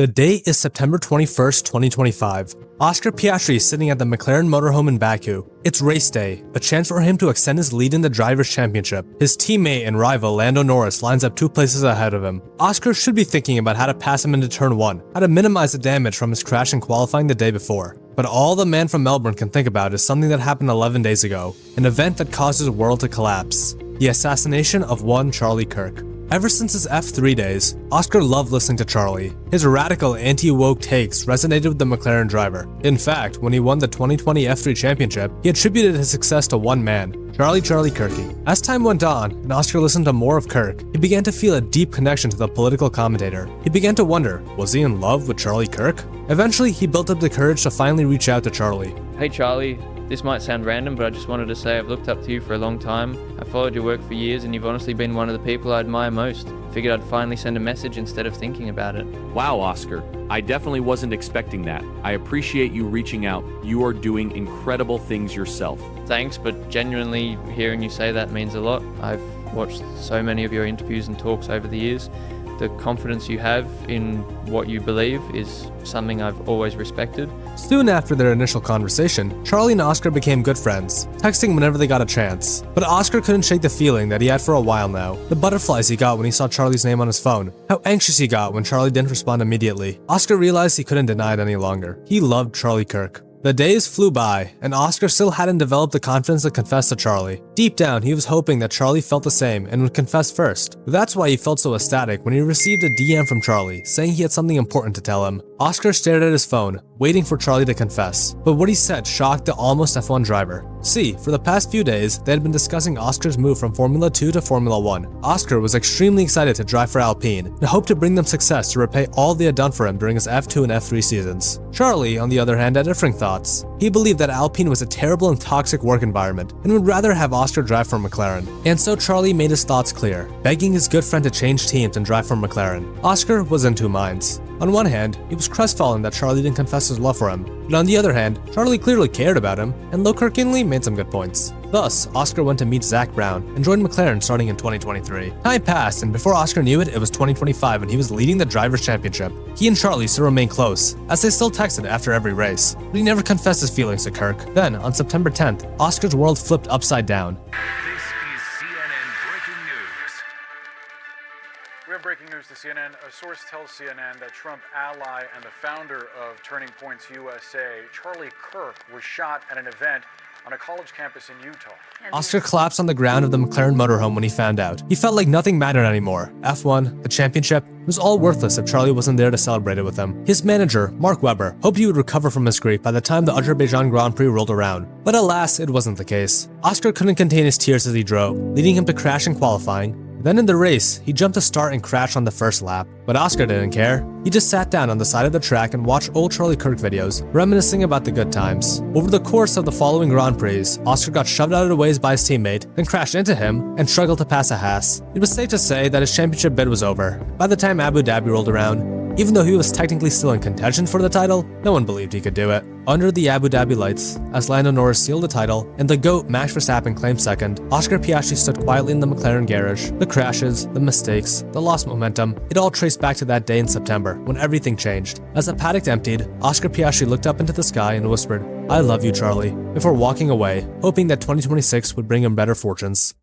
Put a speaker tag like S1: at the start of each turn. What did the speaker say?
S1: The date is September 21st, 2025. Oscar Piastri is sitting at the McLaren motorhome in Baku. It's race day, a chance for him to extend his lead in the Drivers' Championship. His teammate and rival Lando Norris lines up 2 places ahead of him. Oscar should be thinking about how to pass him into turn 1, how to minimize the damage from his crash in qualifying the day before. But all the man from Melbourne can think about is something that happened 11 days ago, an event that caused his world to collapse: the assassination of one Charlie Kirk. Ever since his F3 days, Oscar loved listening to Charlie. His radical anti-woke takes resonated with the McLaren driver. In fact, when he won the 2020 F3 championship, he attributed his success to one man, Charlie Kirky. As time went on, and Oscar listened to more of Kirk, he began to feel a deep connection to the political commentator. He began to wonder, was he in love with Charlie Kirk? Eventually, he built up the courage to finally reach out to Charlie.
S2: Hey Charlie, this might sound random, but I just wanted to say I've looked up to you for a long time. I've followed your work for years, and you've honestly been one of the people I admire most. Figured I'd finally send a message instead of thinking about it.
S3: Wow, Oscar. I definitely wasn't expecting that. I appreciate you reaching out. You are doing incredible things yourself.
S2: Thanks, but genuinely hearing you say that means a lot. I've watched so many of your interviews and talks over the years. The confidence you have in what you believe is something I've always respected.
S1: Soon after their initial conversation, Charlie and Oscar became good friends, texting whenever they got a chance. But Oscar couldn't shake the feeling that he had for a while now. The butterflies he got when he saw Charlie's name on his phone. How anxious he got when Charlie didn't respond immediately. Oscar realized he couldn't deny it any longer. He loved Charlie Kirk. The days flew by, and Oscar still hadn't developed the confidence to confess to Charlie. Deep down, he was hoping that Charlie felt the same and would confess first. That's why he felt so ecstatic when he received a DM from Charlie, saying he had something important to tell him. Oscar stared at his phone, waiting for Charlie to confess. But what he said shocked the almost F1 driver. See, for the past few days, they had been discussing Oscar's move from Formula 2 to Formula 1. Oscar was extremely excited to drive for Alpine, and hoped to bring them success to repay all they had done for him during his F2 and F3 seasons. Charlie, on the other hand, had different thoughts. He believed that Alpine was a terrible and toxic work environment, and would rather have Oscar drive for McLaren. And so Charlie made his thoughts clear, begging his good friend to change teams and drive for McLaren. Oscar was in 2 minds. On one hand, he was crestfallen that Charlie didn't confess his love for him, but on the other hand, Charlie clearly cared about him, and though Kirkinley made some good points. Thus, Oscar went to meet Zach Brown and joined McLaren starting in 2023. Time passed, and before Oscar knew it, it was 2025 and he was leading the Drivers' Championship. He and Charlie still remained close, as they still texted after every race, but he never confessed his feelings to Kirk. Then, on September 10th, Oscar's world flipped upside down.
S4: This is CNN breaking news. We have breaking news to CNN. A source tells CNN that Trump ally and the founder of Turning Points USA, Charlie Kirk, was shot at an event on a college campus in Utah.
S1: Oscar collapsed on the ground of the McLaren motorhome when he found out. He felt like nothing mattered anymore. F1, the championship, it was all worthless if Charlie wasn't there to celebrate it with him. His manager, Mark Webber, hoped he would recover from his grief by the time the Azerbaijan Grand Prix rolled around. But alas, it wasn't the case. Oscar couldn't contain his tears as he drove, leading him to crash in qualifying. Then in the race, he jumped to start and crashed on the first lap. But Oscar didn't care. He just sat down on the side of the track and watched old Charlie Kirk videos, reminiscing about the good times. Over the course of the following Grand Prix, Oscar got shoved out of the ways by his teammate, then crashed into him, and struggled to pass a Haas. It was safe to say that his championship bid was over. By the time Abu Dhabi rolled around, even though he was technically still in contention for the title, no one believed he could do it. Under the Abu Dhabi lights, as Lando Norris sealed the title, and the GOAT Max Verstappen claimed second, Oscar Piastri stood quietly in the McLaren garage. The crashes, the mistakes, the lost momentum, it all traced back to that day in September, when everything changed. As the paddock emptied, Oscar Piastri looked up into the sky and whispered, "I love you, Charlie," before walking away, hoping that 2026 would bring him better fortunes.